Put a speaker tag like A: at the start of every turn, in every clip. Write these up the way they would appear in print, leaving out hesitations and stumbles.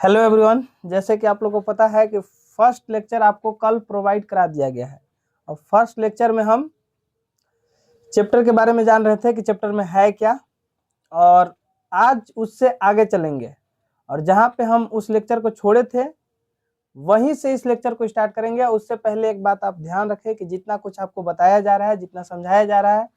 A: Hello everyone, जैसे कि आप लोगों को पता है कि फर्स्ट लेक्चर आपको कल प्रोवाइड करा दिया गया है और फर्स्ट लेक्चर में हम चैप्टर के बारे में जान रहे थे कि चैप्टर में है क्या, और आज उससे आगे चलेंगे और जहाँ पे हम उस लेक्चर को छोड़े थे वहीं से इस लेक्चर को स्टार्ट करेंगे। उससे पहले एक बात आप ध्यान रखें कि जितना कुछ आपको बताया जा रहा है, जितना समझाया जा रहा है,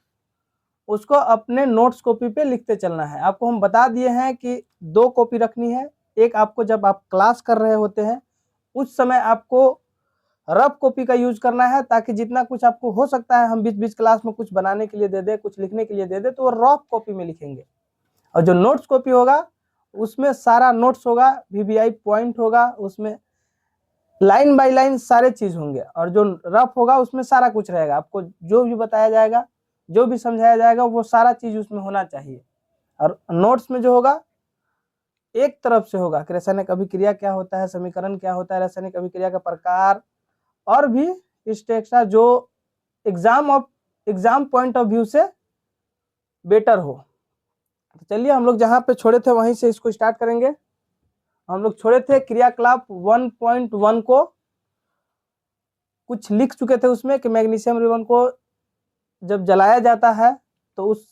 A: उसको अपने नोट्स कॉपी पे लिखते चलना है। आपको हम बता दिए हैं कि 2 कॉपी रखनी है। एक आपको जब आप क्लास कर रहे होते हैं उस समय आपको रफ कॉपी का यूज करना है, ताकि जितना कुछ आपको हो सकता है हम बीच बीच क्लास में कुछ बनाने के लिए दे दे, कुछ लिखने के लिए दे दे, तो वो रफ कॉपी में लिखेंगे। और जो नोट्स कॉपी होगा उसमें सारा नोट्स होगा, VVI पॉइंट होगा, उसमें लाइन बाय लाइन सारे चीज होंगे, और जो रफ होगा उसमें सारा कुछ रहेगा। आपको जो भी बताया जाएगा, जो भी समझाया जाएगा, वो सारा चीज उसमें होना चाहिए। और नोट्स में जो होगा एक तरफ से होगा कि रासायनिक अभिक्रिया क्या होता है, समीकरण क्या होता है, रासायनिक अभिक्रिया का प्रकार, और भी एक्स्ट्रा जो एग्जाम पॉइंट ऑफ व्यू से बेटर हो। तो चलिए हम लोग जहां पे छोड़े थे वहीं से इसको स्टार्ट करेंगे। हम लोग छोड़े थे क्रियाकलाप 1.1 को, कुछ लिख चुके थे उसमें कि मैग्नीशियम रिबन को जब जलाया जाता है तो उस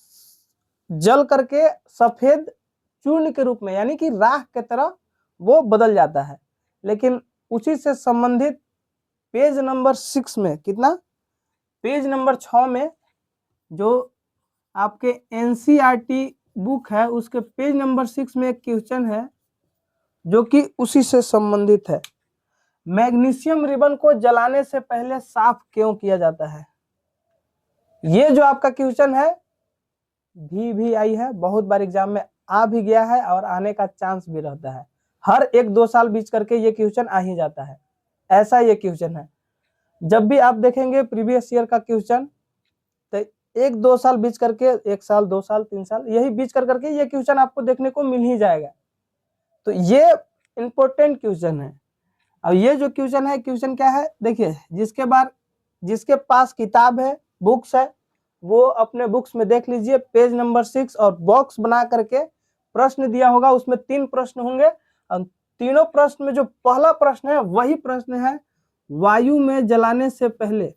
A: जल करके सफेद चूर्ण के रूप में, यानी कि राख के तरह वो बदल जाता है। लेकिन उसी से संबंधित पेज नंबर 6 में, कितना, पेज नंबर 6 में जो आपके NCERT बुक है उसके पेज नंबर 6 में एक क्वेश्चन है जो कि उसी से संबंधित है। मैग्नीशियम रिबन को जलाने से पहले साफ क्यों किया जाता है? ये जो आपका क्वेश्चन है VVI है, बहुत बार एग्जाम में आ भी गया है और आने का चांस भी रहता है। हर 1-2 साल बीच करके ये क्वेश्चन आ ही जाता है, ऐसा ये क्वेश्चन है। जब भी आप देखेंगे प्रीवियस ईयर का क्वेश्चन तो 1-2 साल बीच करके, 1 साल 2 साल 3 साल यही बीच करके ये क्वेश्चन आपको देखने को मिल ही जाएगा। तो ये इंपॉर्टेंट क्वेश्चन है। अब ये जो क्वेश्चन है, क्वेश्चन क्या है देखिए, जिसके पास किताब है, बुक्स है, वो अपने बुक्स में देख लीजिए पेज नंबर 6, और बॉक्स बना करके प्रश्न दिया होगा, उसमें 3 प्रश्न होंगे और तीनों प्रश्न में जो पहला प्रश्न है वही प्रश्न है, वायु में जलाने से पहले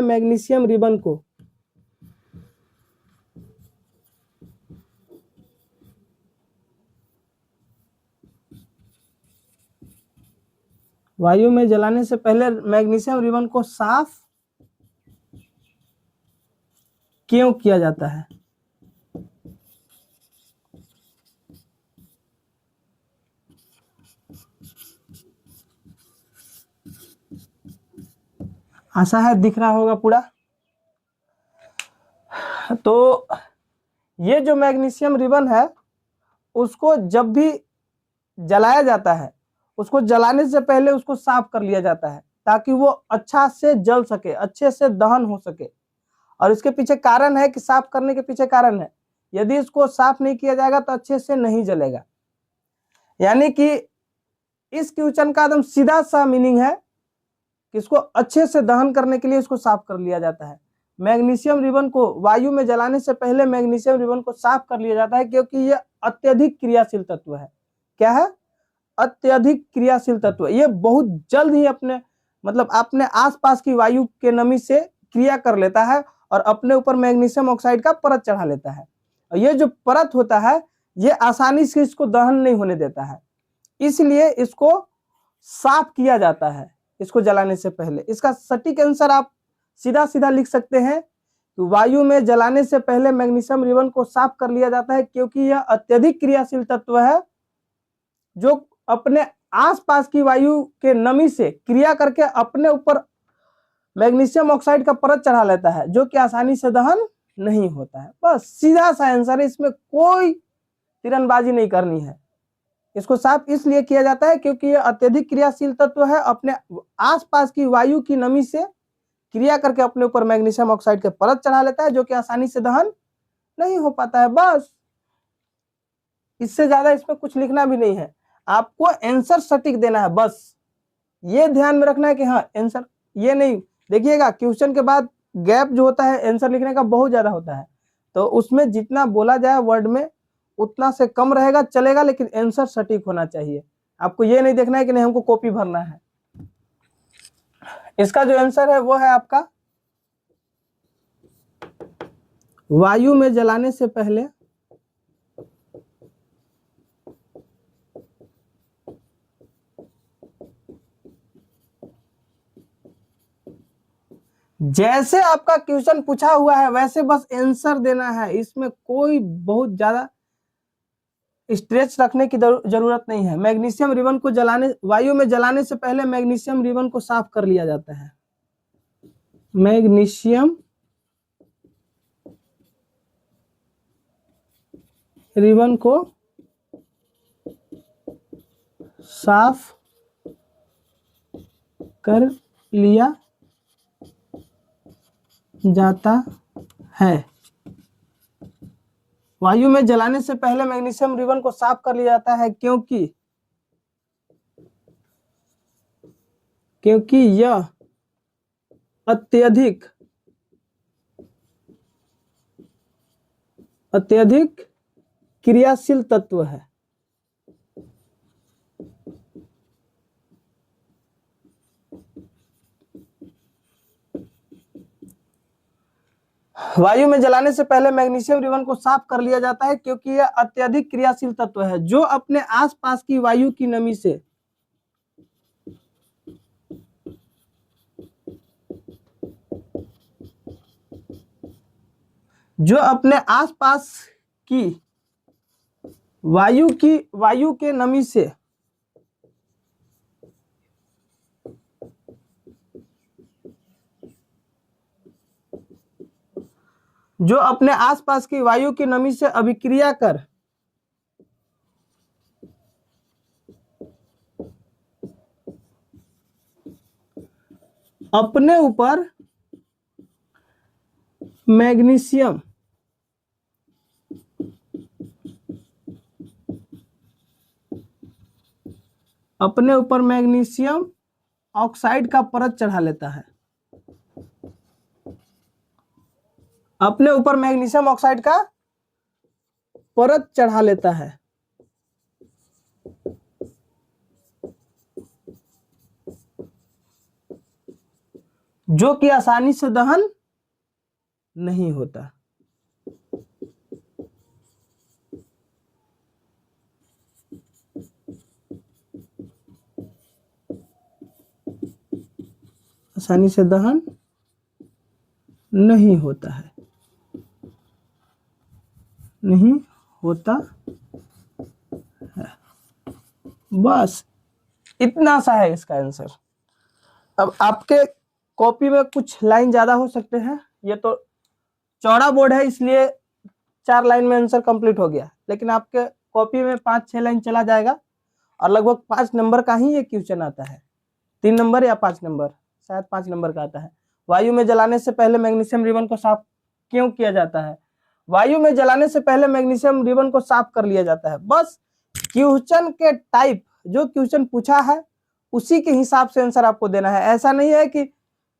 A: मैग्नीशियम रिबन को वायु में जलाने से पहले मैग्नीशियम रिबन को साफ क्यों किया जाता है? आशा है दिख रहा होगा पूरा। तो ये जो मैग्नीशियम रिबन है उसको जब भी जलाया जाता है, उसको जलाने से पहले उसको साफ कर लिया जाता है ताकि वो अच्छा से जल सके, अच्छे से दहन हो सके। और इसके पीछे कारण है कि साफ करने के पीछे कारण है, यदि इसको साफ नहीं किया जाएगा तो अच्छे से नहीं जलेगा। यानी कि इस क्वेश्चन का एकदम सीधा सा मीनिंग है कि इसको अच्छे से दहन करने के लिए इसको साफ कर लिया जाता है। मैग्नीशियम रिबन को वायु में जलाने से पहले मैग्नीशियम रिबन को साफ कर लिया जाता है क्योंकि यह अत्यधिक क्रियाशील तत्व है। क्या है? अत्यधिक क्रियाशील तत्व। ये बहुत जल्द ही अपने आसपास की वायु के नमी से क्रिया कर लेता है और अपने ऊपर मैग्नीशियम ऑक्साइड का परत चढ़ा लेता है। और ये जो परत होता है ये आसानी से इसको दहन नहीं होने देता है, इसलिए इसको साफ किया जाता है इसको जलाने से पहले। इसका सटीक आंसर आप सीधा सीधा लिख सकते हैं कि वायु में जलाने से पहले मैग्नीशियम रिबन को साफ कर लिया जाता है क्योंकि यह अत्यधिक क्रियाशील तत्व है जो अपने आसपास की वायु के नमी से क्रिया करके अपने ऊपर मैग्नीशियम ऑक्साइड का परत चढ़ा लेता है जो कि आसानी से दहन नहीं होता है। बस सीधा सा आंसर है, इसमें कोई तिरंबाजी नहीं करनी है। इसको साफ इसलिए किया जाता है क्योंकि यह अत्यधिक क्रियाशील तत्व है, अपने आसपास की वायु की नमी से क्रिया करके अपने ऊपर मैग्नीशियम ऑक्साइड के परत चढ़ा लेता है जो कि आसानी से दहन नहीं हो पाता है। बस इससे ज्यादा इसमें कुछ लिखना भी नहीं है, आपको आंसर सटीक देना है बस। ये ध्यान में रखना है कि हाँ आंसर, ये नहीं देखिएगा क्वेश्चन के बाद गैप जो होता है आंसर लिखने का बहुत ज्यादा होता है, तो उसमें जितना बोला जाए वर्ड में उतना से कम रहेगा चलेगा, लेकिन आंसर सटीक होना चाहिए। आपको ये नहीं देखना है कि नहीं हमको कॉपी भरना है। इसका जो आंसर है वो है आपका, वायु में जलाने से पहले जैसे आपका क्वेश्चन पूछा हुआ है वैसे बस आंसर देना है, इसमें कोई बहुत ज्यादा स्ट्रेच रखने की जरूरत नहीं है। मैग्नीशियम रिबन को जलाने, वायु में जलाने से पहले मैग्नीशियम रिबन को साफ कर लिया जाता है। मैग्नीशियम रिबन को साफ कर लिया जाता है। वायु में जलाने से पहले मैग्नीशियम रिबन को साफ कर लिया जाता है क्योंकि यह अत्यधिक क्रियाशील तत्व है। वायु में जलाने से पहले मैग्नीशियम रिबन को साफ कर लिया जाता है क्योंकि यह अत्यधिक क्रियाशील तत्व है जो अपने आसपास की वायु की नमी से वायु के नमी से जो अपने आसपास की वायु की नमी से अभिक्रिया कर अपने ऊपर मैग्नीशियम ऑक्साइड का परत चढ़ा लेता है। अपने ऊपर मैग्नीशियम ऑक्साइड का परत चढ़ा लेता है जो कि आसानी से दहन नहीं होता। आसानी से दहन नहीं होता है, नहीं होता है। बस इतना सा है इसका आंसर। अब आपके कॉपी में कुछ लाइन ज्यादा हो सकते हैं, ये तो चौड़ा बोर्ड है इसलिए 4 लाइन में आंसर कंप्लीट हो गया, लेकिन आपके कॉपी में 5-6 लाइन चला जाएगा और लगभग 5 नंबर का ही ये क्वेश्चन आता है। 3 नंबर या 5 नंबर, शायद 5 नंबर का आता है। वायु में जलाने से पहले मैग्नीशियम रिबन को साफ क्यों किया जाता है? वायु में जलाने से पहले मैग्नीशियम रिबन को साफ कर लिया जाता है। बस क्वेश्चन के टाइप, जो क्वेश्चन पूछा है उसी के हिसाब से आंसर आपको देना है। ऐसा नहीं है कि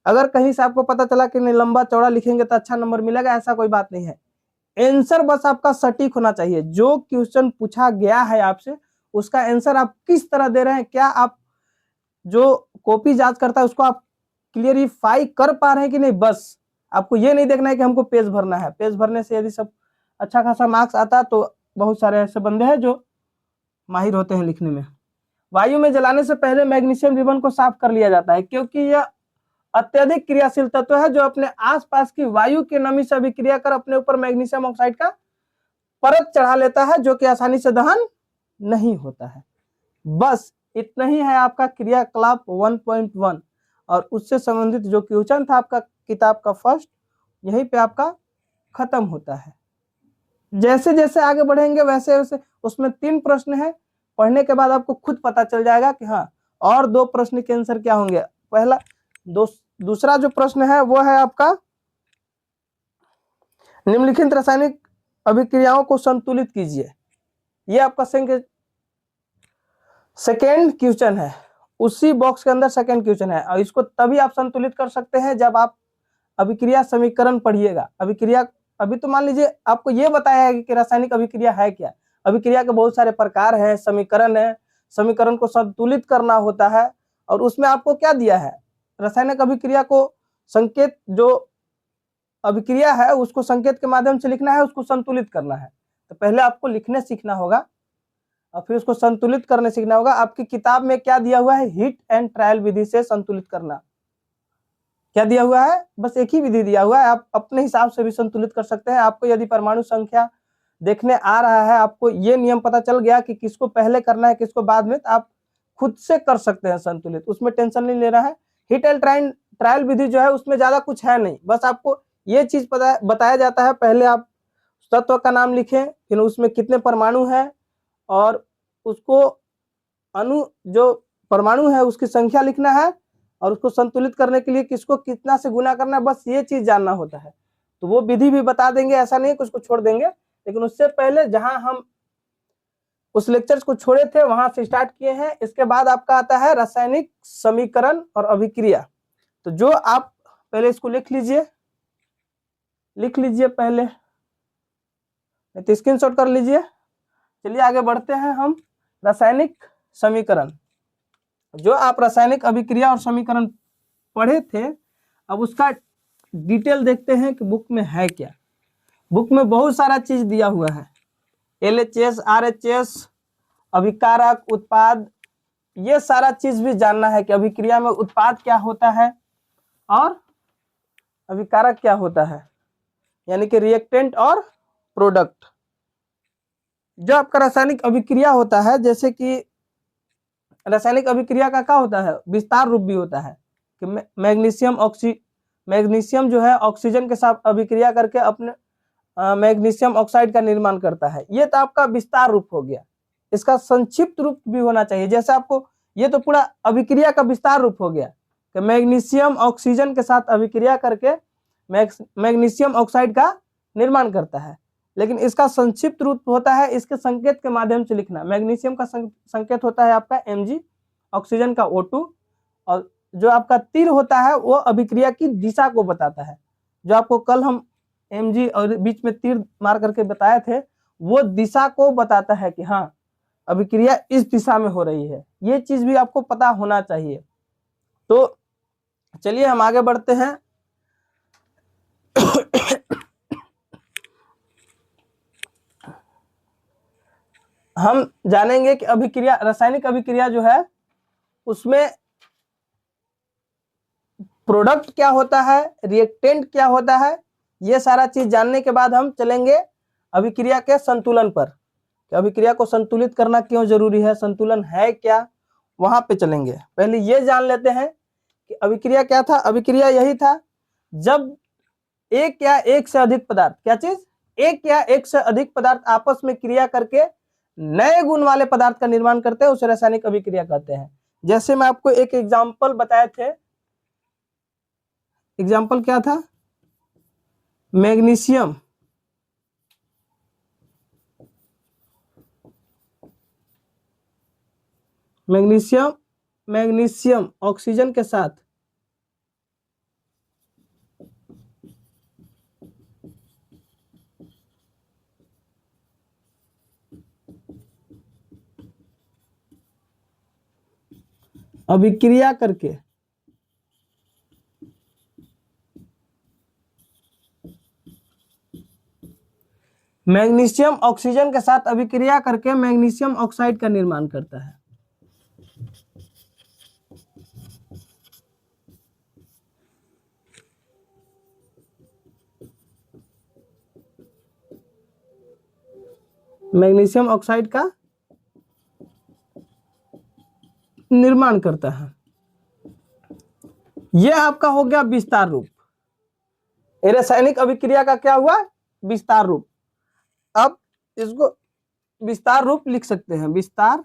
A: अगर कहीं से आपको पता चला कि नहीं लंबा चौड़ा लिखेंगे तो अच्छा नंबर मिलेगा, ऐसा कोई बात नहीं है। आंसर बस आपका सटीक होना चाहिए। जो क्वेश्चन पूछा गया है आपसे उसका आंसर आप किस तरह दे रहे हैं, क्या आप जो कॉपी जांच करता है उसको आप क्लियरिफाई कर पा रहे हैं कि नहीं। बस आपको ये नहीं देखना है कि हमको पेज भरना है। पेज भरने से यदि सब अच्छा खासा मार्क्स आता तो बहुत सारे ऐसे बंदे हैं जो माहिर होते हैं लिखने में। वायु में जलाने से पहले मैग्नीशियम रिबन को साफ कर लिया जाता है क्योंकि यह अत्यधिक क्रियाशील तत्व है जो अपने आसपास की वायु की नमी से अभिक्रिया कर अपने ऊपर मैग्नीशियम ऑक्साइड का परत चढ़ा लेता है जो कि आसानी से दहन नहीं होता है। बस इतना ही है आपका क्रियाकलाप 1.1 और उससे संबंधित जो क्वेश्चन था आपका किताब का फर्स्ट, यहीं पे आपका खत्म होता है। जैसे जैसे आगे बढ़ेंगे वैसे वैसे उसमें 3 प्रश्न है, पढ़ने के बाद आपको खुद पता चल जाएगा कि हाँ और 2 प्रश्न के आंसर क्या होंगे। पहला दूसरा जो प्रश्न है वो है आपका निम्नलिखित रासायनिक अभिक्रियाओं को संतुलित कीजिए। ये आपका सेकेंड क्वेश्चन है। उसी बॉक्स के अंदर सेकंड क्वेश्चन है, और इसको तभी आप संतुलित कर सकते हैं जब आप अभिक्रिया समीकरण पढ़िएगा। अभिक्रिया, अभी तो मान लीजिए आपको ये बताया है कि रासायनिक अभिक्रिया है क्या। अभिक्रिया के बहुत सारे प्रकार हैं, समीकरण है, समीकरण को संतुलित करना होता है, और उसमें आपको क्या दिया है, रासायनिक अभिक्रिया को संकेत, जो अभिक्रिया है उसको संकेत के माध्यम से लिखना है, उसको संतुलित करना है। तो पहले आपको लिखने सीखना होगा और फिर उसको संतुलित करने सीखना होगा। आपकी किताब में क्या दिया हुआ है, हिट एंड ट्रायल विधि से संतुलित करना। क्या दिया हुआ है, बस एक ही विधि दिया हुआ है, आप अपने हिसाब से भी संतुलित कर सकते हैं। आपको यदि परमाणु संख्या देखने आ रहा है, आपको ये नियम पता चल गया कि किसको पहले करना है किसको बाद में, तो आप खुद से कर सकते हैं संतुलित, उसमें टेंशन नहीं लेना है। हिट एंड ट्रायल विधि जो है उसमें ज्यादा कुछ है नहीं, बस आपको ये चीज बताया जाता है, पहले आप तत्व का नाम लिखें, फिर उसमें कितने परमाणु हैं और उसको अणु, जो परमाणु है उसकी संख्या लिखना है, और उसको संतुलित करने के लिए किसको कितना से गुना करना है, बस ये चीज जानना होता है। तो वो विधि भी बता देंगे, ऐसा नहीं कुछ को छोड़ देंगे, लेकिन उससे पहले जहां हम उस लेक्चर्स को छोड़े थे वहां से स्टार्ट किए हैं। इसके बाद आपका आता है रासायनिक समीकरण और अभिक्रिया। तो जो आप पहले इसको लिख लीजिए पहले, तो स्क्रीनशॉट कर लीजिए। चलिए आगे बढ़ते हैं हम। रासायनिक समीकरण, जो आप रासायनिक अभिक्रिया और समीकरण पढ़े थे, अब उसका डिटेल देखते हैं कि बुक में है क्या। बुक में बहुत सारा चीज दिया हुआ है, LHS, RHS, अभिकारक, उत्पाद, ये सारा चीज भी जानना है कि अभिक्रिया में उत्पाद क्या होता है और अभिकारक क्या होता है, यानी कि रिएक्टेंट और प्रोडक्ट। जो आपका रासायनिक अभिक्रिया होता है, जैसे कि रासायनिक अभिक्रिया का क्या होता है, विस्तार रूप भी होता है कि मैग्नीशियम जो है ऑक्सीजन के साथ अभिक्रिया करके अपने मैग्नीशियम ऑक्साइड का निर्माण करता है। ये तो आपका विस्तार रूप हो गया। इसका संक्षिप्त रूप भी होना चाहिए, जैसे आपको, ये तो पूरा अभिक्रिया का विस्तार रूप हो गया कि मैग्नीशियम ऑक्सीजन के साथ अभिक्रिया करके मैग्नीशियम ऑक्साइड का निर्माण करता है। लेकिन इसका संक्षिप्त रूप होता है इसके संकेत के माध्यम से लिखना। मैग्नीशियम का संकेत होता है आपका Mg, ऑक्सीजन का O2, और जो आपका तीर होता है वो अभिक्रिया की दिशा को बताता है। जो आपको कल हम Mg और बीच में तीर मार करके बताए थे, वो दिशा को बताता है कि हाँ अभिक्रिया इस दिशा में हो रही है। ये चीज भी आपको पता होना चाहिए। तो चलिए हम आगे बढ़ते हैं। हम जानेंगे कि अभिक्रिया, रासायनिक अभिक्रिया जो है उसमें प्रोडक्ट क्या होता है, रिएक्टेंट क्या होता है, ये सारा चीज जानने के बाद हम चलेंगे अभिक्रिया के संतुलन पर, कि अभिक्रिया को संतुलित करना क्यों जरूरी है, संतुलन है क्या, वहां पे चलेंगे। पहले ये जान लेते हैं कि अभिक्रिया क्या था। अभिक्रिया यही था जब एक या एक से अधिक पदार्थ, क्या चीज, एक या एक से अधिक पदार्थ आपस में क्रिया करके नए गुण वाले पदार्थ का निर्माण करते हैं, उसे रासायनिक अभिक्रिया कहते हैं। जैसे मैं आपको एक एग्जांपल बताए थे, एग्जांपल क्या था, मैग्नीशियम, मैग्नीशियम ऑक्सीजन के साथ अभिक्रिया करके मैग्नीशियम ऑक्सीजन के साथ अभिक्रिया करके मैग्नीशियम ऑक्साइड का निर्माण करता है। मैग्नीशियम ऑक्साइड का निर्माण करता है। यह आपका हो गया विस्तार रूप। रासायनिक अभिक्रिया का क्या हुआ, विस्तार रूप। अब इसको विस्तार रूप लिख सकते हैं, विस्तार,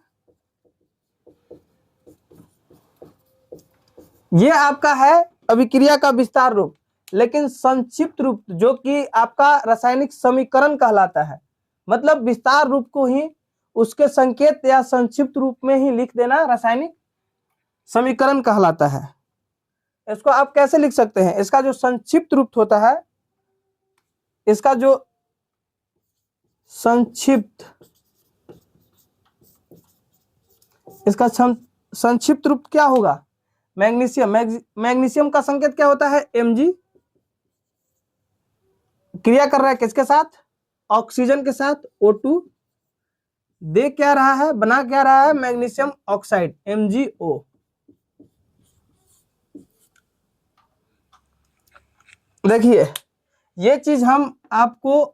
A: ये आपका है अभिक्रिया का विस्तार रूप। लेकिन संक्षिप्त रूप जो कि आपका रासायनिक समीकरण कहलाता है, मतलब विस्तार रूप को ही उसके संकेत या संक्षिप्त रूप में ही लिख देना रासायनिक समीकरण कहलाता है। इसको आप कैसे लिख सकते हैं? इसका जो संक्षिप्त रूप होता है, इसका जो संक्षिप्त रूप क्या होगा? मैग्नीशियम। मैग्नीशियम का संकेत क्या होता है? Mg। क्रिया कर रहा है किसके साथ? ऑक्सीजन के साथ, O2। दे क्या रहा है, बना क्या रहा है? Magnesium oxide, MgO। देखिए, ये चीज हम आपको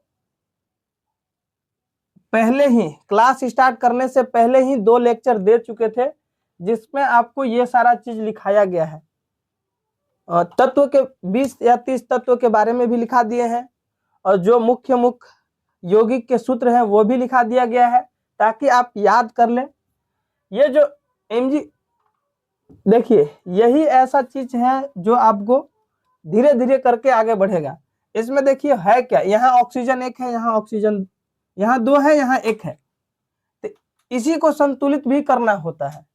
A: पहले ही क्लास स्टार्ट करने से पहले ही 2 लेक्चर दे चुके थे, जिसमें आपको ये सारा चीज लिखाया गया है। तत्व के 20 या 30 तत्व के बारे में भी लिखा दिए हैं, और जो मुख्य यौगिक के सूत्र हैं वो भी लिखा दिया गया है, ताकि आप याद कर लें। ये जो Mg, देखिए यही ऐसा चीज है जो आपको धीरे धीरे करके आगे बढ़ेगा। इसमें देखिए है क्या, यहाँ ऑक्सीजन 1 है, यहाँ ऑक्सीजन, यहाँ 2 है, यहाँ 1 है, तो इसी को संतुलित भी करना होता है।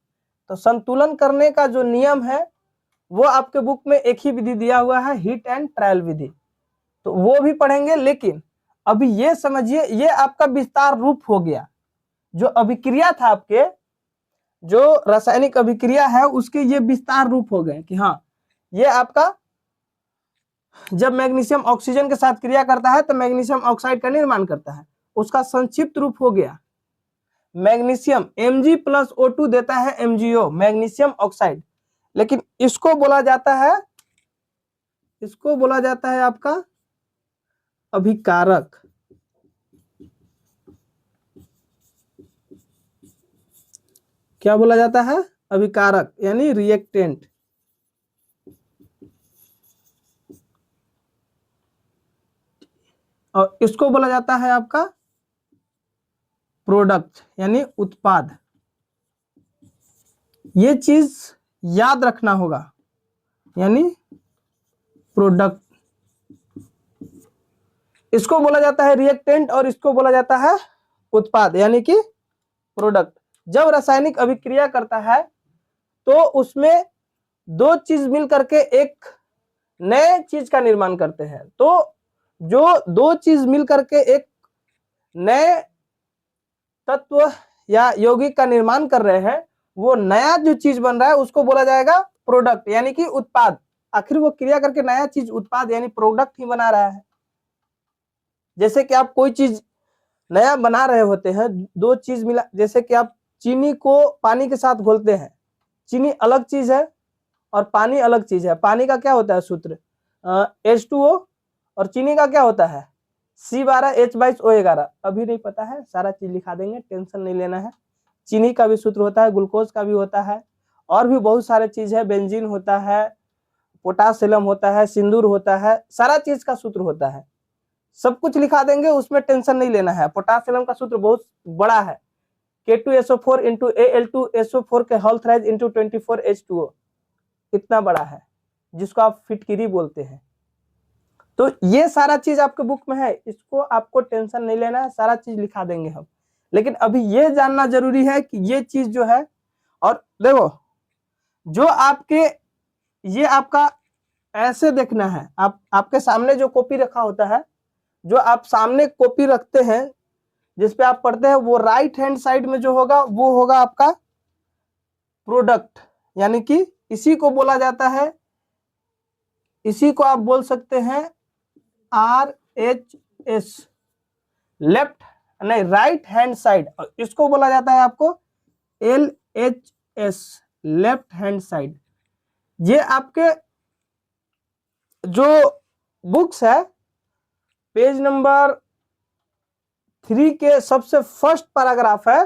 A: तो संतुलन करने का जो नियम है वो आपके बुक में एक ही विधि दिया हुआ है, हीट एंड ट्रायल विधि, तो वो भी पढ़ेंगे। लेकिन अभी ये समझिए, ये आपका विस्तार रूप हो गया। जो अभिक्रिया था, आपके जो रासायनिक अभिक्रिया है उसके ये विस्तार रूप हो गए कि हाँ, ये आपका जब मैग्नीशियम ऑक्सीजन के साथ क्रिया करता है तो मैग्नीशियम ऑक्साइड का निर्माण करता है, उसका संक्षिप्त रूप हो गया मैग्नीशियम। Mg प्लस O2 देता है MgO, मैग्नीशियम ऑक्साइड। लेकिन इसको बोला जाता है आपका अभिकारक। क्या बोला जाता है? अभिकारक, यानी रिएक्टेंट। और इसको बोला जाता है आपका प्रोडक्ट, यानी उत्पाद। ये चीज याद रखना होगा, यानी प्रोडक्ट। इसको बोला जाता है रिएक्टेंट और इसको बोला जाता है उत्पाद, यानी कि प्रोडक्ट। जब रासायनिक अभिक्रिया करता है तो उसमें 2 चीज मिल करके एक नए चीज का निर्माण करते हैं। तो जो 2 चीज मिल करके एक नए तत्व या यौगिक का निर्माण कर रहे हैं, वो नया जो चीज बन रहा है उसको बोला जाएगा प्रोडक्ट, यानी कि उत्पाद। आखिर वो क्रिया करके नया चीज उत्पाद यानी प्रोडक्ट ही बना रहा है। जैसे कि आप कोई चीज नया बना रहे होते हैं, 2 चीज मिला, जैसे कि आप चीनी को पानी के साथ घोलते हैं। चीनी अलग चीज है और पानी अलग चीज है। पानी का क्या होता है सूत्र? H2O, और चीनी का क्या होता है? C12H22O11। अभी नहीं पता है, सारा चीज लिखा देंगे, टेंशन नहीं लेना है। चीनी का भी सूत्र होता है, ग्लूकोज का भी होता है, और भी बहुत सारे चीज है। बेंजीन होता है, पोटासियम होता है, सिंदूर होता है, सारा चीज का सूत्र होता है। सब कुछ लिखा देंगे, उसमें टेंशन नहीं लेना है। पोटासियम का सूत्र बहुत बड़ा है, K2SO4 इंटू Al2SO4 के होल थ्राइज इंटू 24H2O, इतना बड़ा है, जिसको आप फिटकिरी बोलते हैं। तो ये सारा चीज आपके बुक में है, इसको आपको टेंशन नहीं लेना है, सारा चीज लिखा देंगे हम। लेकिन अभी ये जानना जरूरी है कि ये चीज जो है, और देखो जो आपके, ये आपका ऐसे देखना है। आपके सामने जो कॉपी रखा होता है, जो आप सामने कॉपी रखते हैं जिसपे आप पढ़ते हैं, वो राइट हैंड साइड में जो होगा वो होगा आपका प्रोडक्ट, यानी कि इसी को बोला जाता है, इसी को आप बोल सकते हैं RHS, लेफ्ट नहीं राइट हैंड साइड। और इसको बोला जाता है आपको LHS, लेफ्ट हैंड साइड। ये आपके जो बुक्स है, पेज नंबर 3 के सबसे फर्स्ट पैराग्राफ है,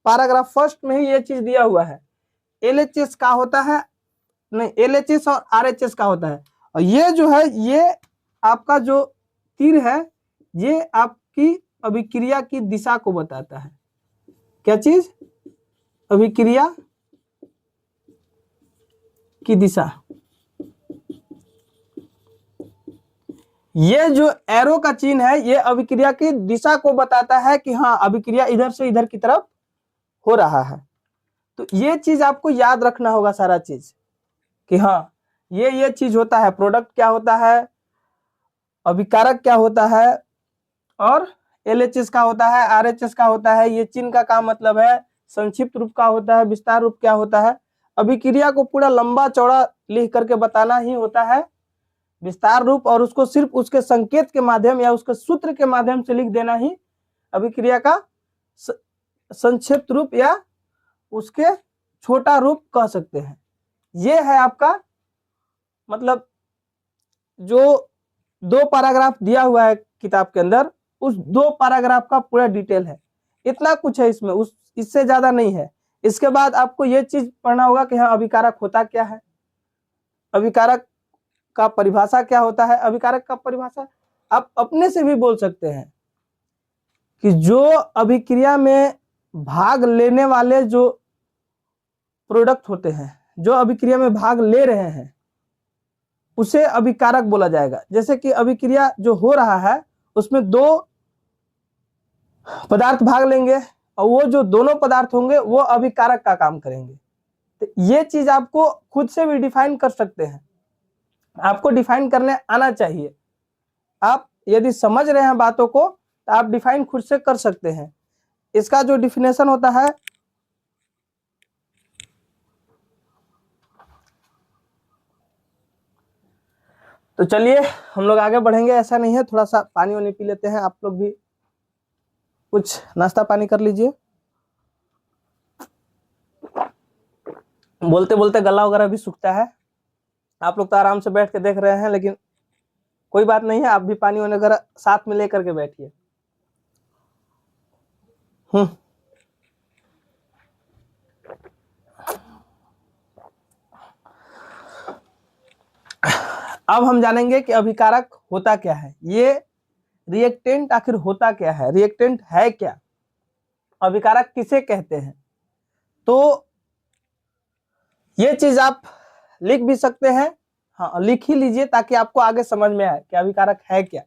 A: पैराग्राफ फर्स्ट में ही ये चीज दिया हुआ है। LHS का होता है, नहीं LHS और RHS का होता है। और ये जो है, ये आपका जो तीर है, ये आपकी अभिक्रिया की दिशा को बताता है। क्या चीज? अभिक्रिया की दिशा। ये जो एरो का चिन्ह है, ये अभिक्रिया की दिशा को बताता है कि हाँ, अभिक्रिया इधर से इधर की तरफ हो रहा है। तो ये चीज आपको याद रखना होगा सारा चीज कि हाँ ये चीज होता है, प्रोडक्ट क्या होता है, अभिकारक क्या होता है, और LHS का होता है, RHS का होता है, ये चिन्ह का क्या मतलब है, संक्षिप्त रूप का होता है, विस्तार रूप क्या होता है। अभिक्रिया को पूरा लंबा चौड़ा लिख करके बताना ही होता है विस्तार रूप, और उसको सिर्फ उसके संकेत के माध्यम या उसके सूत्र के माध्यम से लिख देना ही अभिक्रिया का संक्षिप्त रूप या उसके छोटा रूप कह सकते हैं। ये है आपका मतलब जो 2 पैराग्राफ दिया हुआ है किताब के अंदर, उस 2 पैराग्राफ का पूरा डिटेल है। इतना कुछ है इसमें, इससे ज्यादा नहीं है। इसके बाद आपको ये चीज पढ़ना होगा कि हाँ अभिकारक होता क्या है, अभिकारक का परिभाषा क्या होता है। अभिकारक का परिभाषा आप अपने से भी बोल सकते हैं कि जो अभिक्रिया में भाग लेने वाले जो प्रोडक्ट होते हैं, जो अभिक्रिया में भाग ले रहे हैं, उसे अभिकारक बोला जाएगा। जैसे कि अभिक्रिया जो हो रहा है उसमें 2 पदार्थ भाग लेंगे और वो जो दोनों पदार्थ होंगे वो अभिकारक का काम करेंगे। तो ये चीज आपको खुद से भी डिफाइन कर सकते हैं, आपको डिफाइन करने आना चाहिए। आप यदि समझ रहे हैं बातों को तो आप डिफाइन खुद से कर सकते हैं। इसका जो डिफिनेशन होता है, तो चलिए हम लोग आगे बढ़ेंगे। ऐसा नहीं है, थोड़ा सा पानी वानी पी लेते हैं, आप लोग भी कुछ नाश्ता पानी कर लीजिए। बोलते बोलते गला वगैरह भी सूखता है। आप लोग तो आराम से बैठ के देख रहे हैं, लेकिन कोई बात नहीं है, आप भी पानी वगैरह साथ में लेकर के बैठिए। अब हम जानेंगे कि अभिकारक होता क्या है, ये रिएक्टेंट आखिर होता क्या है, रिएक्टेंट है क्या, अभिकारक किसे कहते हैं। तो ये चीज आप लिख भी सकते हैं, हाँ लिख ही लीजिए ताकि आपको आगे समझ में आए कि अभिकारक है क्या।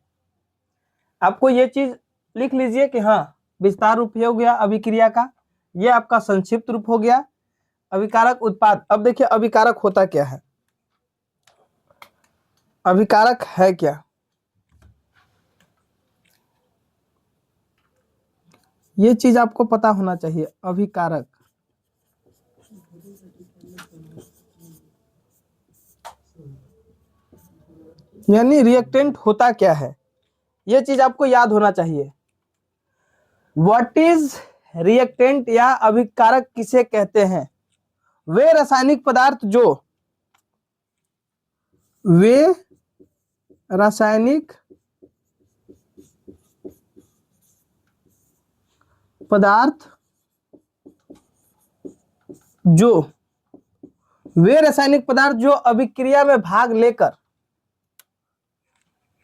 A: आपको ये चीज लिख लीजिए कि हाँ विस्तार रूप हो गया अभिक्रिया का, ये आपका संक्षिप्त रूप हो गया अभिकारक उत्पाद। अब देखिए अभिकारक होता क्या है, अभिकारक है क्या, ये चीज आपको पता होना चाहिए। अभिकारक यानी रिएक्टेंट होता क्या है, ये चीज आपको याद होना चाहिए। व्हाट इज रिएक्टेंट या अभिकारक किसे कहते हैं, वे रासायनिक पदार्थ जो, वे रासायनिक पदार्थ जो, वे रासायनिक पदार्थ जो अभिक्रिया में भाग लेकर,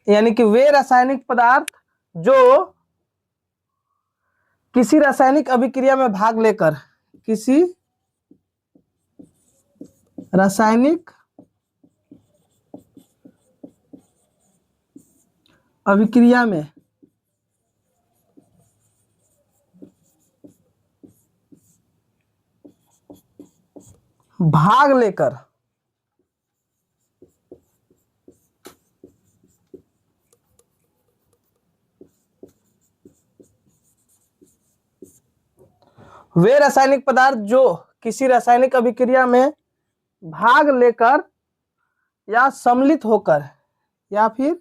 A: यानी कि वे रासायनिक पदार्थ जो किसी रासायनिक अभिक्रिया में भाग लेकर, किसी रासायनिक अभिक्रिया में भाग लेकर वे रासायनिक पदार्थ जो किसी रासायनिक अभिक्रिया में भाग लेकर या सम्मिलित होकर या फिर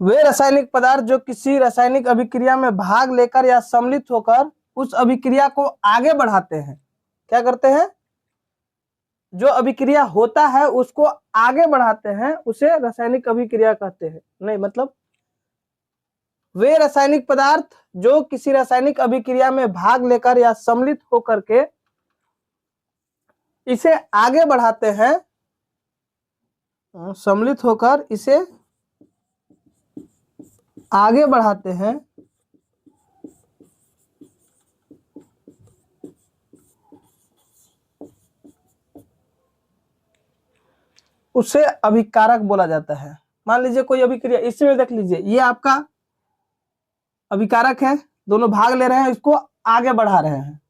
A: वे रासायनिक पदार्थ जो किसी रासायनिक अभिक्रिया में भाग लेकर या सम्मिलित होकर उस अभिक्रिया को आगे बढ़ाते हैं। क्या करते हैं, जो अभिक्रिया होता है उसको आगे बढ़ाते हैं, उसे रासायनिक अभिक्रिया कहते हैं। नहीं मतलब वे रासायनिक पदार्थ जो किसी रासायनिक अभिक्रिया में भाग लेकर या सम्मिलित होकर के इसे आगे बढ़ाते हैं, सम्मिलित होकर इसे आगे बढ़ाते हैं, उसे अभिकारक बोला जाता है। मान लीजिए कोई अभिक्रिया, इसमें देख लीजिए ये आपका अभिकारक है, दोनों भाग ले रहे हैं, इसको आगे बढ़ा रहे हैं,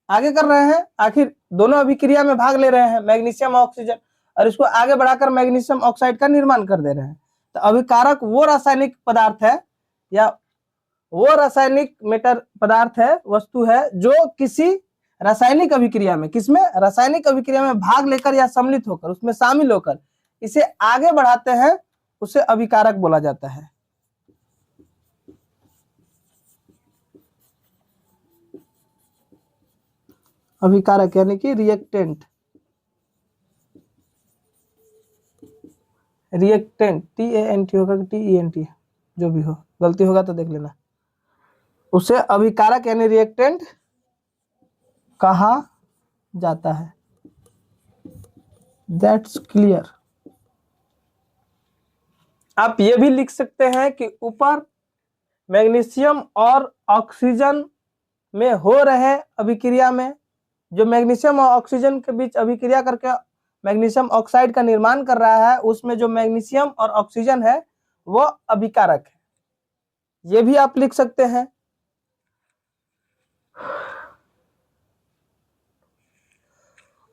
A: आगे कर रहे हैं, आखिर दोनों अभिक्रिया में भाग ले रहे हैं, मैग्नीशियम ऑक्सीजन, और इसको आगे बढ़ाकर मैग्नीशियम ऑक्साइड का निर्माण कर दे रहे हैं। तो अभिकारक वो रासायनिक पदार्थ है या वो रासायनिक मेटर पदार्थ है, वस्तु है, जो किसी रासायनिक अभिक्रिया में, किसमें, रासायनिक अभिक्रिया में भाग लेकर या सम्मिलित होकर, उसमें शामिल होकर इसे आगे बढ़ाते हैं, उसे अभिकारक बोला जाता है। अभिकारक यानी कि रिएक्टेंट, रिएक्टेंट TANT होगा कि TENT, जो भी हो, गलती होगा तो देख लेना। उसे अभिकारक यानी रिएक्टेंट कहा जाता है। That's clear. आप ये भी लिख सकते हैं कि ऊपर मैग्नीशियम और ऑक्सीजन में हो रहे अभिक्रिया में, जो मैग्नीशियम और ऑक्सीजन के बीच अभिक्रिया करके मैग्नीशियम ऑक्साइड का निर्माण कर रहा है, उसमें जो मैग्नीशियम और ऑक्सीजन है वो अभिकारक है। ये भी आप लिख सकते हैं।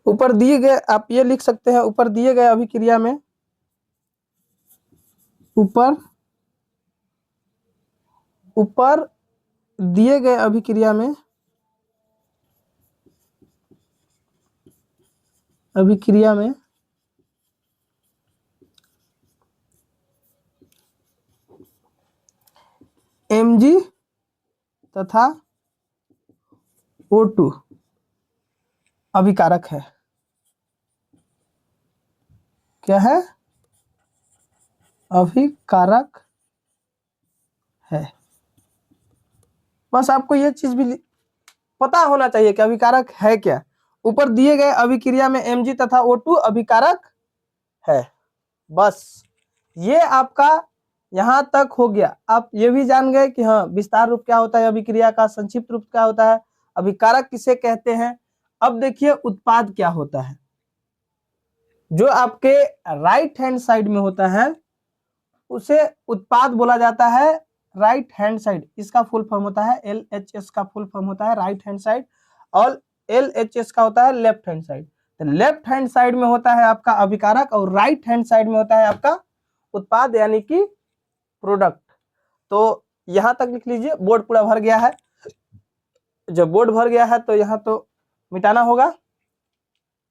A: ऊपर दिए गए, आप ये लिख सकते हैं, ऊपर दिए गए अभिक्रिया में, ऊपर दिए गए अभिक्रिया में Mg तथा O2 अभिकारक है। क्या है? अभिकारक है। बस आपको ये चीज भी पता होना चाहिए कि अभिकारक है क्या। ऊपर दिए गए अभिक्रिया में Mg तथा O2 अभिकारक है। बस ये आपका यहां तक हो गया। आप ये भी जान गए कि हाँ, विस्तार रूप क्या होता है अभिक्रिया का, संक्षिप्त रूप क्या होता है, अभिकारक किसे कहते हैं। अब देखिए उत्पाद क्या होता है। जो आपके राइट हैंड साइड में होता है उसे उत्पाद बोला जाता है। राइट हैंड साइड, इसका फुल फॉर्म होता है LHS का फुल फॉर्म होता है राइट हैंड साइड, और LHS का होता है लेफ्ट हैंड साइड। तो लेफ्ट हैंड साइड में होता है आपका अभिकारक और राइट हैंड साइड में होता है आपका उत्पाद यानी कि प्रोडक्ट। तो यहां तक लिख लीजिए। बोर्ड पूरा भर गया है। जब बोर्ड भर गया है तो यहां तो मिटाना होगा।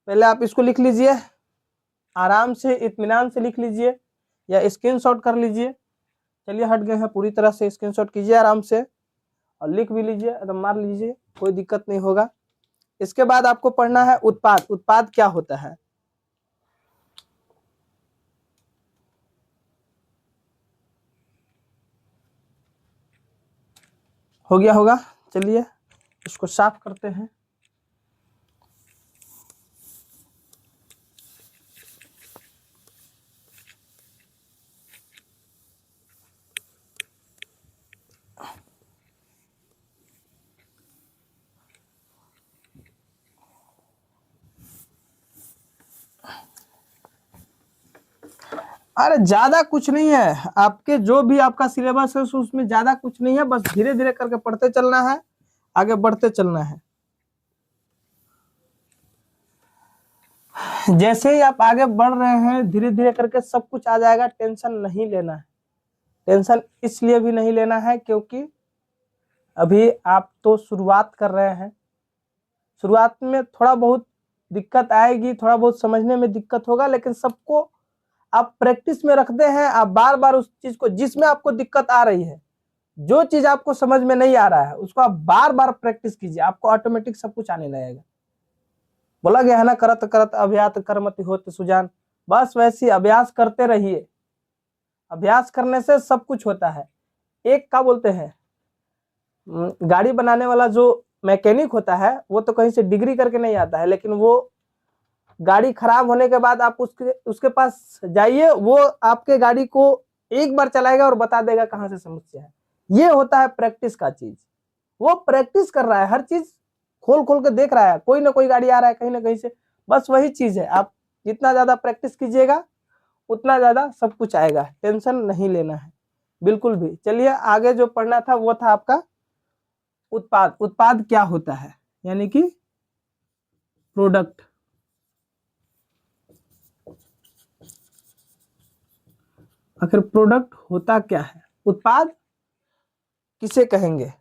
A: पहले आप इसको लिख लीजिए, आराम से इत्मीनान से लिख लीजिए या स्क्रीनशॉट कर लीजिए। चलिए हट गए हैं पूरी तरह से, स्क्रीनशॉट कीजिए आराम से और लिख भी लीजिए, एकदम मार लीजिए, कोई दिक्कत नहीं होगा। इसके बाद आपको पढ़ना है उत्पाद। उत्पाद क्या होता है। हो गया होगा। चलिए इसको साफ करते हैं। अरे ज्यादा कुछ नहीं है, आपके जो भी आपका सिलेबस है उसमें ज्यादा कुछ नहीं है, बस धीरे धीरे करके पढ़ते चलना है, आगे बढ़ते चलना है। जैसे ही आप आगे बढ़ रहे हैं धीरे धीरे करके सब कुछ आ जाएगा, टेंशन नहीं लेना है। टेंशन इसलिए भी नहीं लेना है क्योंकि अभी आप तो शुरुआत कर रहे हैं। शुरुआत में थोड़ा बहुत दिक्कत आएगी, थोड़ा बहुत समझने में दिक्कत होगा, लेकिन सबको आप प्रैक्टिस में रखते हैं। आप बार बार उस चीज को, जिसमें आपको दिक्कत आ रही है, जो चीज आपको समझ में नहीं आ रहा है, उसको आप बार बार प्रैक्टिस कीजिए, आपको ऑटोमेटिक सब कुछ आने लगेगा। बोला गया है ना, करत करत अभ्यास कर्मति होत सुजान। बस वैसे अभ्यास करते रहिए। अभ्यास करने से सब कुछ होता है। एक क्या बोलते हैं, गाड़ी बनाने वाला जो मैकेनिक होता है वो तो कहीं से डिग्री करके नहीं आता है, लेकिन वो गाड़ी खराब होने के बाद आप उसके पास जाइए, वो आपके गाड़ी को एक बार चलाएगा और बता देगा कहाँ से समस्या है। ये होता है प्रैक्टिस का चीज। वो प्रैक्टिस कर रहा है, हर चीज खोल खोल के देख रहा है, कोई ना कोई गाड़ी आ रहा है कहीं ना कहीं से, बस वही चीज है। आप जितना ज्यादा प्रैक्टिस कीजिएगा उतना ज्यादा सब कुछ आएगा, टेंशन नहीं लेना है बिल्कुल भी। चलिए आगे जो पढ़ना था वो था आपका उत्पाद। उत्पाद क्या होता है, यानी कि प्रोडक्ट। आखिर प्रोडक्ट होता क्या है, उत्पाद किसे कहेंगे?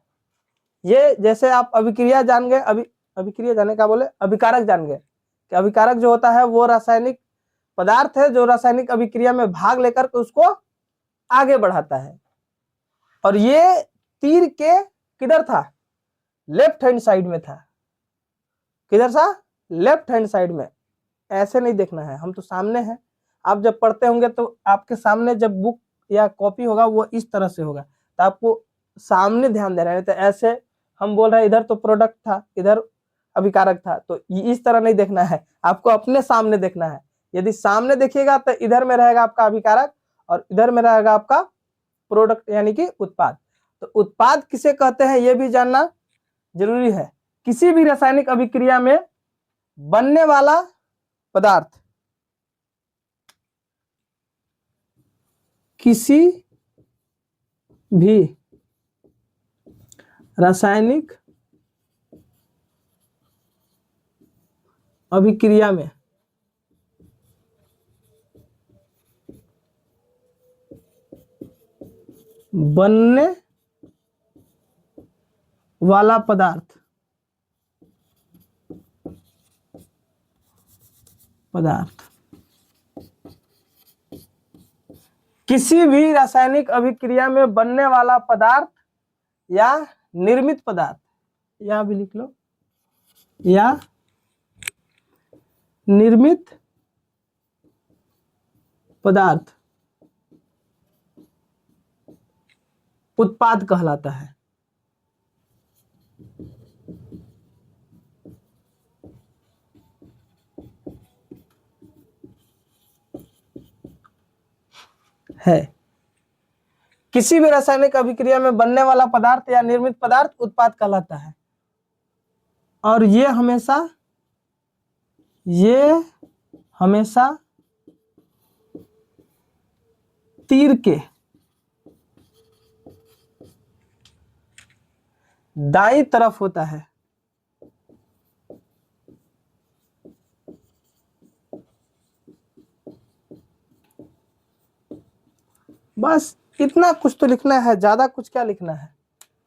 A: ये जैसे आप अभिक्रिया जान गए, अभिक्रिया जाने का बोले अभिकारक जान गए कि अभिकारक जो होता है वो रासायनिक पदार्थ है जो रासायनिक अभिक्रिया में भाग लेकर के उसको आगे बढ़ाता है। और ये तीर के किधर था, लेफ्ट हैंड साइड में था। किधर था, लेफ्ट हैंड साइड में। ऐसे नहीं देखना है, हम तो सामने हैं। आप जब पढ़ते होंगे तो आपके सामने जब बुक या कॉपी होगा वो इस तरह से होगा, तो आपको सामने ध्यान देना है। तो ऐसे हम बोल रहे हैं इधर तो प्रोडक्ट था, इधर अभिकारक था, तो इस तरह नहीं देखना है, आपको अपने सामने देखना है। यदि सामने देखिएगा तो इधर में रहेगा आपका अभिकारक और इधर में रहेगा आपका प्रोडक्ट यानी कि उत्पाद। तो उत्पाद किसे कहते हैं ये भी जानना जरूरी है। किसी भी रासायनिक अभिक्रिया में बनने वाला पदार्थ, किसी भी रासायनिक अभिक्रिया में बनने वाला पदार्थ किसी भी रासायनिक अभिक्रिया में बनने वाला पदार्थ या निर्मित पदार्थ, या भी लिख लो, या निर्मित पदार्थ उत्पाद कहलाता है। किसी भी रासायनिक अभिक्रिया में बनने वाला पदार्थ या निर्मित पदार्थ उत्पाद कहलाता है। और ये हमेशा तीर के दाईं तरफ होता है। बस इतना कुछ तो लिखना है, ज्यादा कुछ क्या लिखना है।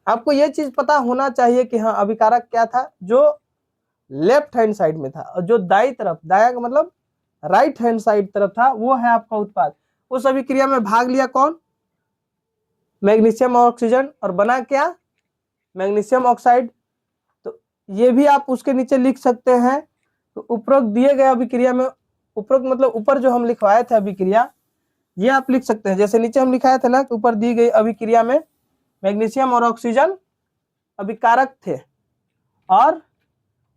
A: आपको यह चीज पता होना चाहिए कि हाँ अभिकारक क्या था जो लेफ्ट हैंड साइड में था, और जो दाईं तरफ, दायां का मतलब राइट हैंड साइड तरफ था, वो है आपका उत्पाद। उस अभिक्रिया में भाग लिया कौन, मैग्नीशियम और ऑक्सीजन, और बना क्या, मैग्नीशियम ऑक्साइड। तो ये भी आप उसके नीचे लिख सकते हैं। तो उपरोक्त दिए गए अभिक्रिया में, उपरोक्त मतलब ऊपर जो हम लिखवाए थे अभिक्रिया, ये आप लिख सकते हैं। जैसे नीचे हम लिखाए थे ना कि ऊपर दी गई अभिक्रिया में मैग्नीशियम और ऑक्सीजन अभिकारक थे, और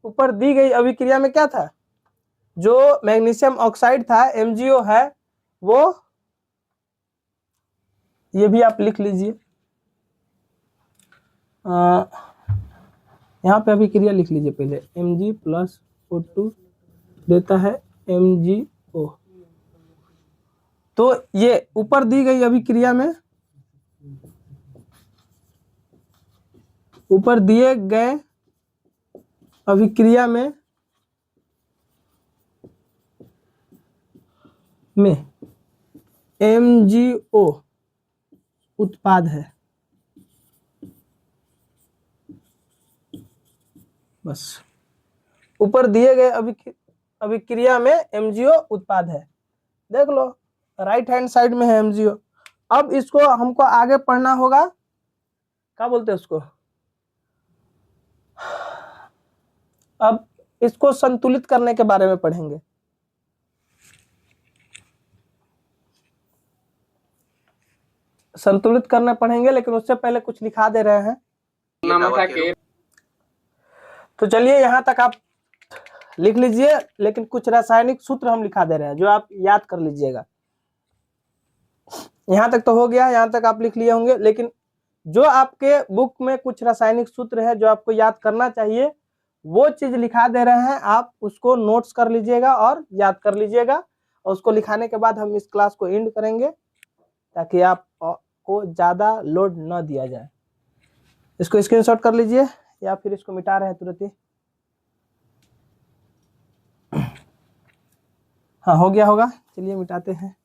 A: ऊपर दी गई अभिक्रिया में क्या था, जो मैग्नीशियम ऑक्साइड था MgO है, वो ये भी आप लिख लीजिए। यहाँ पे अभिक्रिया लिख लीजिए पहले, Mg+O2 देता है MgO। तो ये ऊपर दी गई अभिक्रिया में, ऊपर दिए गए अभिक्रिया में MgO उत्पाद है। बस ऊपर दिए गए अभिक्रिया में MgO उत्पाद है। देख लो राइट हैंड साइड में है MgO। अब इसको हमको आगे पढ़ना होगा, क्या बोलते हैं उसको, अब इसको संतुलित करने के बारे में पढ़ेंगे। संतुलित करना पढ़ेंगे, लेकिन उससे पहले कुछ लिखा दे रहे हैं। तो चलिए यहां तक आप लिख लीजिए, लेकिन कुछ रासायनिक सूत्र हम लिखा दे रहे हैं जो आप याद कर लीजिएगा। यहां तक तो हो गया, यहां तक आप लिख लिए होंगे, लेकिन जो आपके बुक में कुछ रासायनिक सूत्र है जो आपको याद करना चाहिए, वो चीज लिखा दे रहे हैं, आप उसको नोट्स कर लीजिएगा और याद कर लीजिएगा, और उसको लिखाने के बाद हम इस क्लास को एंड करेंगे ताकि आप को ज्यादा लोड न दिया जाए। इसको स्क्रीनशॉट कर लीजिए या फिर इसको मिटा रहे हैं तुरंत ही। हाँ हो गया होगा, चलिए मिटाते हैं।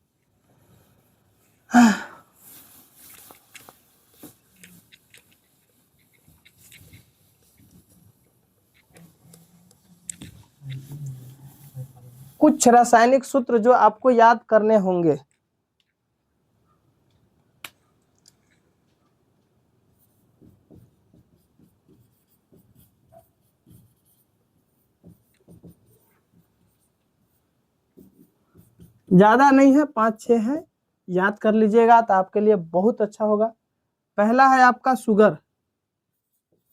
A: कुछ रासायनिक सूत्र जो आपको याद करने होंगे। ज्यादा नहीं है, 5-6 है, याद कर लीजिएगा तो आपके लिए बहुत अच्छा होगा। पहला है आपका शुगर,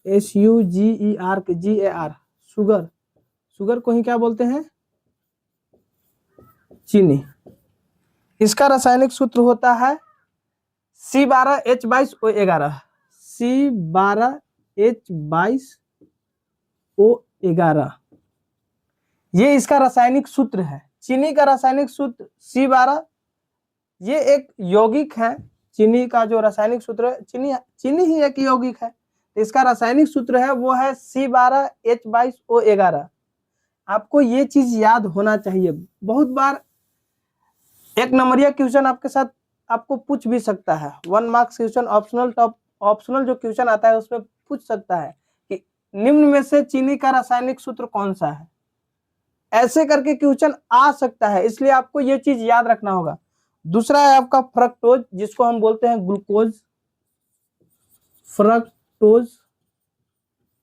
A: SUGER, शुगर। शुगर को ही क्या बोलते हैं? चीनी। इसका रासायनिक सूत्र होता है C12H22O11, C12H22O11, ये इसका रासायनिक सूत्र है। चीनी का रासायनिक सूत्र C12, ये एक यौगिक है। चीनी का जो रासायनिक सूत्र है, चीनी ही एक यौगिक है, तो इसका रासायनिक सूत्र है वो है C12H22O11। आपको ये चीज याद होना चाहिए। बहुत बार एक नंबरिया क्वेश्चन आपके साथ आपको पूछ भी सकता है, 1 मार्क्स क्वेश्चन ऑप्शनल जो क्वेश्चन आता है उसमें पूछ सकता है कि निम्न में से चीनी का रासायनिक सूत्र कौन सा है। ऐसे करके क्वेश्चन आ सकता है, इसलिए आपको ये चीज याद रखना होगा। दूसरा है आपका फ्रक्टोज, जिसको हम बोलते हैं ग्लूकोज। फ्रक्टोज,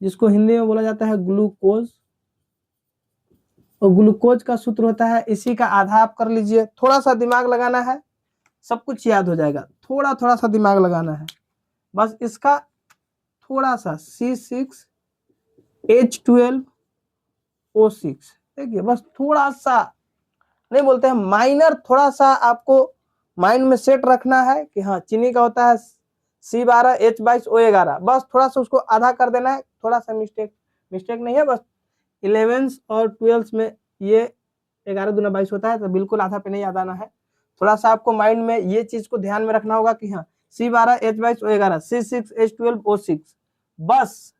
A: जिसको हिंदी में बोला जाता है ग्लूकोज, और ग्लूकोज का सूत्र होता है, इसी का आधा आप कर लीजिए। थोड़ा सा दिमाग लगाना है, सब कुछ याद हो जाएगा। थोड़ा सा दिमाग लगाना है बस। इसका थोड़ा सा C6H12O6, देखिए बस थोड़ा सा, नहीं बोलते हैं माइनर, थोड़ा सा आपको माइंड में सेट रखना है कि हाँ चीनी का होता है C12H22O11, बस थोड़ा सा उसको आधा कर देना है। थोड़ा सा मिस्टेक नहीं है, बस 11th और 12th में ये 11 दूना 22 होता है, तो बिल्कुल आधा पे नहीं याद आना है। थोड़ा सा आपको माइंड में ये चीज को ध्यान में रखना होगा कि हाँ C12H22O11, C6H12O6, बस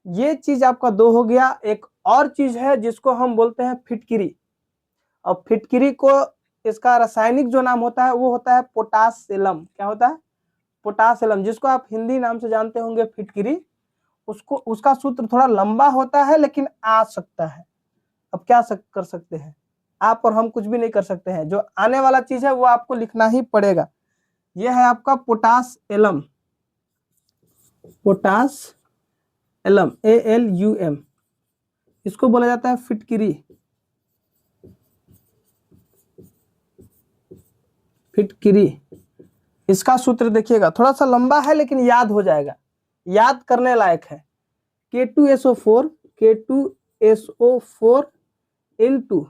A: ये चीज आपका 2 हो गया। एक और चीज है जिसको हम बोलते हैं फिटकिरी, और फिटकिरी को इसका रासायनिक जो नाम होता है वो होता है पोटासिलम। क्या होता है? पोटासिलम, जिसको आप हिंदी नाम से जानते होंगे फिटकिरी। उसको, उसका सूत्र थोड़ा लंबा होता है लेकिन आ सकता है। अब क्या कर सकते हैं आप और हम? कुछ भी नहीं कर सकते हैं। जो आने वाला चीज है वो आपको लिखना ही पड़ेगा। यह है आपका पोटासिलम, पोटासिलम ALUM, इसको बोला जाता है फिटकिरी। फिटकिरी, इसका सूत्र देखिएगा, थोड़ा सा लंबा है लेकिन याद हो जाएगा, याद करने लायक है। K2SO4 into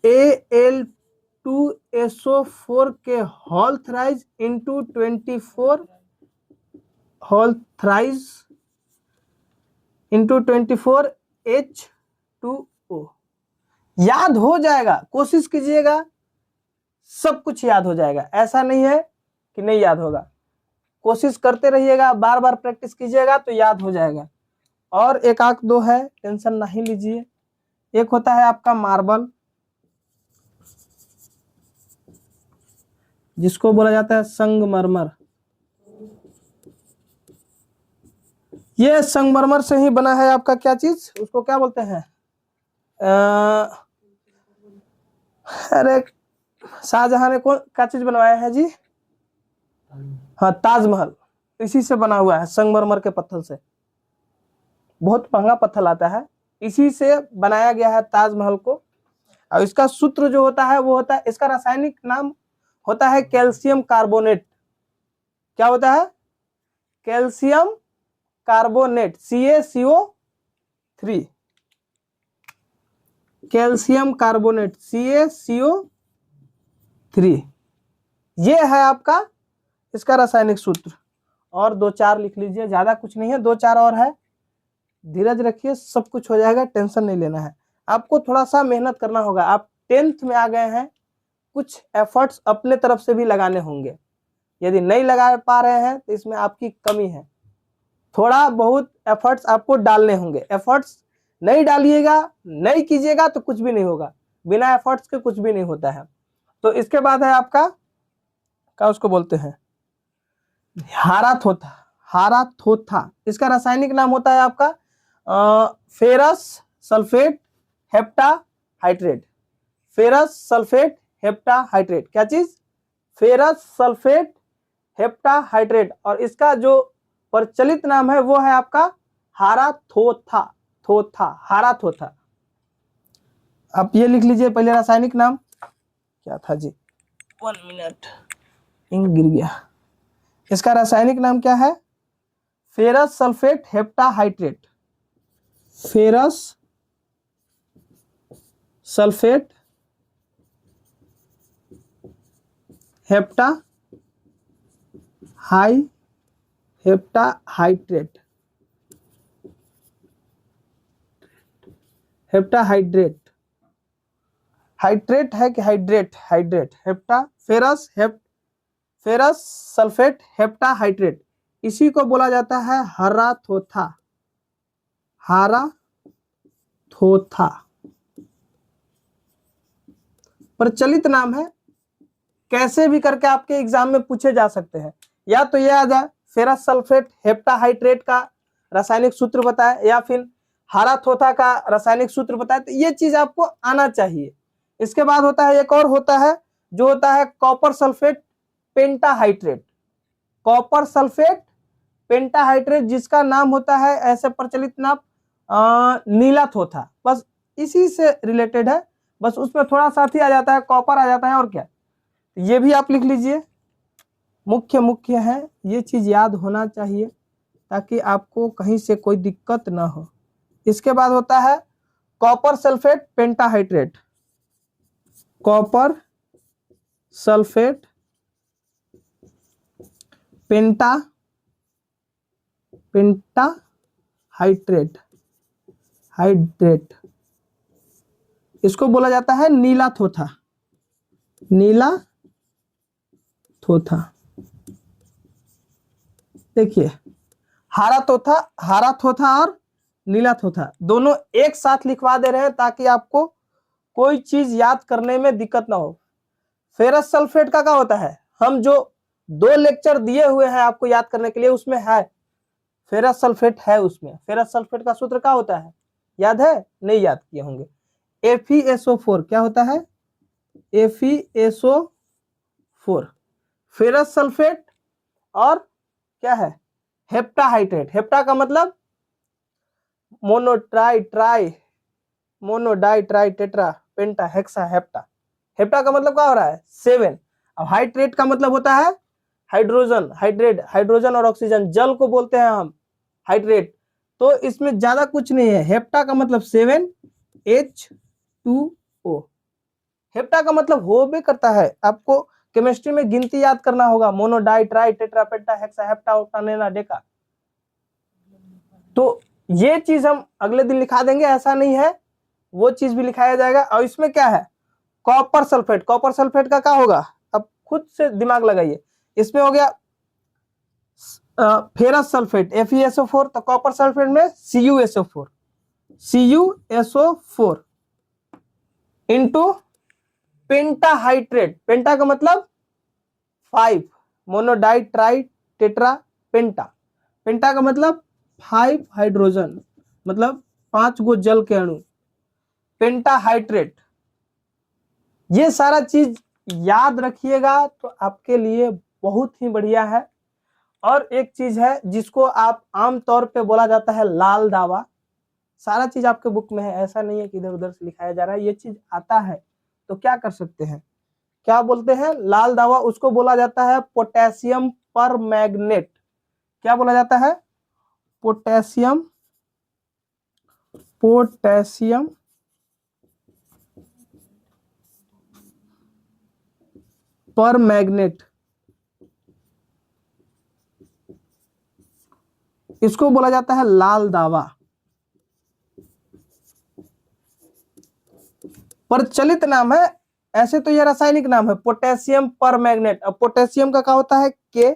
A: Al2SO4 के whole thrice into 24 whole thrice into 24 H2O। याद हो जाएगा, कोशिश कीजिएगा, सब कुछ याद हो जाएगा। ऐसा नहीं है कि नहीं याद होगा, कोशिश करते रहिएगा, बार बार प्रैक्टिस कीजिएगा तो याद हो जाएगा। और एक आंक 2 है, टेंशन नहीं लीजिए। एक होता है आपका मार्बल, जिसको बोला जाता है संगमरमर। ये संगमरमर से ही बना है आपका क्या चीज, उसको क्या बोलते हैं? अरे शाहजहां ने कौन क्या चीज बनवाया है जी? हाँ, ताजमहल इसी से बना हुआ है, संगमरमर के पत्थर से। बहुत महंगा पत्थर आता है, इसी से बनाया गया है ताजमहल को। और इसका सूत्र जो होता है वो होता है, इसका रासायनिक नाम होता है कैल्शियम कार्बोनेट। क्या होता है? Calcium carbonate, CaCO3, calcium carbonate CaCO3, ये है आपका इसका रासायनिक सूत्र। और 2-4 लिख लीजिए, ज्यादा कुछ नहीं है, 2-4 और है। धीरज रखिए, सब कुछ हो जाएगा, टेंशन नहीं लेना है। आपको थोड़ा सा मेहनत करना होगा। आप 10th में आ गए हैं, कुछ एफर्ट्स अपने तरफ से भी लगाने होंगे। यदि नहीं लगा पा रहे हैं तो इसमें आपकी कमी है। थोड़ा बहुत एफर्ट्स आपको डालने होंगे। एफर्ट्स नहीं डालिएगा, नहीं कीजिएगा तो कुछ भी नहीं होगा। बिना एफर्ट्स के कुछ भी नहीं होता है। तो इसके बाद है आपका, क्या उसको बोलते हैं, हाराथोथा। हाराथोथा, इसका रासायनिक नाम होता है आपका ferrous sulphate heptahydrate. Ferrous sulphate heptahydrate, क्या चीज, फेरस सल्फेट हेप्टाहाइड्रेट। और इसका जो प्रचलित नाम है वो है आपका हाराथोथा। हाराथोथा। आप ये लिख लीजिए पहले रासायनिक नाम क्या था जी, 1 मिनट, इंक गिर गया। इसका रासायनिक नाम क्या है, ferrous sulphate heptahydrate. Ferrous sulphate heptahydrate. Heptahydrate, hydrate है कि hydrate, hydrate, ferrous sulphate heptahydrate, इसी को बोला जाता है हाराथोथा। हाराथोथा प्रचलित नाम है, कैसे भी करके आपके एग्जाम में पूछे जा सकते हैं। या तो ये आ जाए फेरस सल्फेट हेप्टाहाइड्रेट का रासायनिक सूत्र बताए, या फिर हाराथोथा का रासायनिक सूत्र बताए, तो ये चीज आपको आना चाहिए। इसके बाद होता है एक और होता है, जो होता है copper sulphate pentahydrate. Copper sulphate pentahydrate, जिसका नाम होता है ऐसे प्रचलित नाम नीलाथोथा। बस इसी से रिलेटेड है, बस उसमें थोड़ा साथ ही आ जाता है, कॉपर आ जाता है और क्या। ये भी आप लिख लीजिए, मुख्य है, ये चीज याद होना चाहिए ताकि आपको कहीं से कोई दिक्कत ना हो। इसके बाद होता है copper sulphate pentahydrate. Copper sulphate pentahydrate, इसको बोला जाता है नीलाथोथा। नीलाथोथा, देखिए हाराथोथा और नीलाथोथा दोनों एक साथ लिखवा दे रहे हैं ताकि आपको कोई चीज याद करने में दिक्कत ना हो। फेरस सल्फेट का क्या होता है, हम जो 2 लेक्चर दिए हुए हैं आपको याद करने के लिए, उसमें है फेरस सल्फेट है। उसमें फेरस सल्फेट का सूत्र क्या होता है, याद है, नहीं याद किए होंगे, FeSO4। क्या होता है, FeSO4। फेरस सल्फेट और क्या है, हेप्टाहाइड्रेट। हेप्टा का मतलब mono di tri tetra penta hexa hepta. Hepta का मतलब क्या हो रहा है, 7। अब हाइड्रेट का मतलब होता है हाइड्रोजन, हाइड्रोजन और ऑक्सीजन, जल को बोलते हैं हम हाइड्रेट। तो इसमें ज्यादा कुछ नहीं है। हेप्टा का मतलब 7H2O। हेप्टा का मतलब हो भी करता है, आपको केमिस्ट्री में गिनती याद करना होगा, mono di tri tetra penta hexa hepta octa nona deca. तो ये चीज हम अगले दिन लिखा देंगे, ऐसा नहीं है, वो चीज भी लिखाया जाएगा। और इसमें क्या है, कॉपर सल्फेट। कॉपर सल्फेट का क्या होगा, अब खुद से दिमाग लगाइए। इसमें हो गया फेरस सल्फेट FeSO4, तो कॉपर सल्फेट में CuSO4 इंटू पेंटाहाइड्रेट। पेंटा का मतलब 5, मोनोडाई ट्राई टेट्रा पेंटा। पेंटा का मतलब 5 हाइड्रोजन, मतलब 5 गो जल के अणु, पेंटाहाइड्रेट। ये सारा चीज याद रखिएगा तो आपके लिए बहुत ही बढ़िया है। और एक चीज है जिसको आप आमतौर पे बोला जाता है लाल दावा। सारा चीज आपके बुक में है, ऐसा नहीं है कि इधर उधर से लिखाया जा रहा है, ये चीज आता है। तो क्या कर सकते हैं, क्या बोलते हैं, लाल दावा, उसको बोला जाता है पोटेशियम परमैंगनेट। क्या बोला जाता है, पोटेशियम परमैंगनेट, इसको बोला जाता है लाल दावा। प्रचलित नाम है, ऐसे तो ये रासायनिक नाम है, पोटेशियम पर मैग्नेट। अब पोटेशियम का क्या होता है के,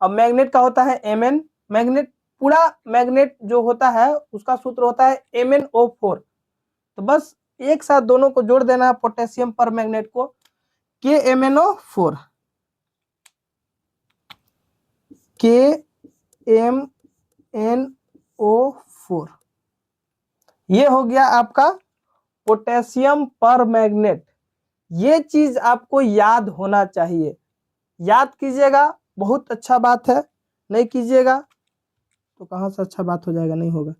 A: अब मैग्नेट का होता है Mn। मैग्नेट, पूरा मैग्नेट जो होता है उसका सूत्र होता है MnO4। तो बस एक साथ दोनों को जोड़ देना है, पोटेशियम पर मैग्नेट को, KMnO4, KMnO4। ये हो गया आपका पोटेशियम पर मैग्नेट। ये चीज आपको याद होना चाहिए, याद कीजिएगा, बहुत अच्छा बात है। नहीं कीजिएगा तो कहां से अच्छा बात हो जाएगा, नहीं होगा।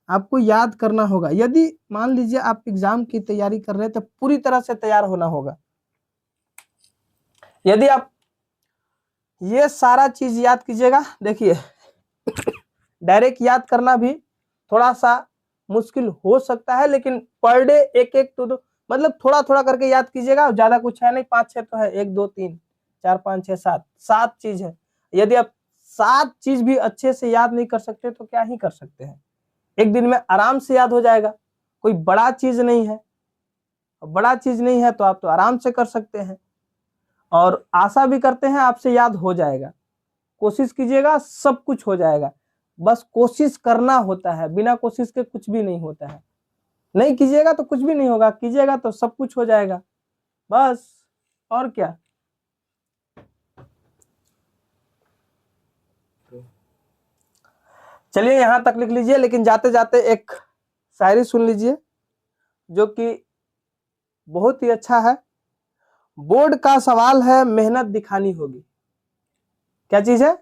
A: आपको याद करना होगा। यदि मान लीजिए आप एग्जाम की तैयारी कर रहे हैं तो पूरी तरह से तैयार होना होगा। यदि आप ये सारा चीज याद कीजिएगा, देखिए डायरेक्ट याद करना भी थोड़ा सा मुश्किल हो सकता है, लेकिन पर डे एक एक तो मतलब थोड़ा थोड़ा करके याद कीजिएगा। ज्यादा कुछ है नहीं, 5-6 तो है, 1 2 3 4 5 6 7 7 चीज है। यदि आप 7 चीज भी अच्छे से याद नहीं कर सकते तो क्या ही कर सकते हैं, एक दिन में आराम से याद हो जाएगा। कोई बड़ा चीज नहीं है, बड़ा चीज नहीं है तो आप तो आराम से कर सकते हैं, और आशा भी करते हैं आपसे याद हो जाएगा। कोशिश कीजिएगा, सब कुछ हो जाएगा। बस कोशिश करना होता है, बिना कोशिश के कुछ भी नहीं होता है। नहीं कीजिएगा तो कुछ भी नहीं होगा, कीजिएगा तो सब कुछ हो जाएगा, बस। और क्या। चलिए यहां तक लिख लीजिए, लेकिन जाते जाते एक शायरी सुन लीजिए जो कि बहुत ही अच्छा है। बोर्ड का सवाल है, मेहनत दिखानी होगी। क्या चीज है?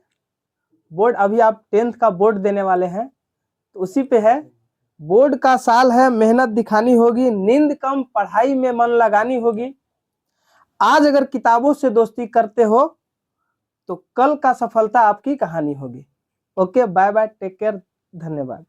A: बोर्ड। अभी आप 10th का बोर्ड देने वाले हैं तो उसी पे है। बोर्ड का साल है, मेहनत दिखानी होगी, नींद कम, पढ़ाई में मन लगानी होगी। आज अगर किताबों से दोस्ती करते हो तो कल का सफलता आपकी कहानी होगी। Okay, bye bye, take care, धन्यवाद।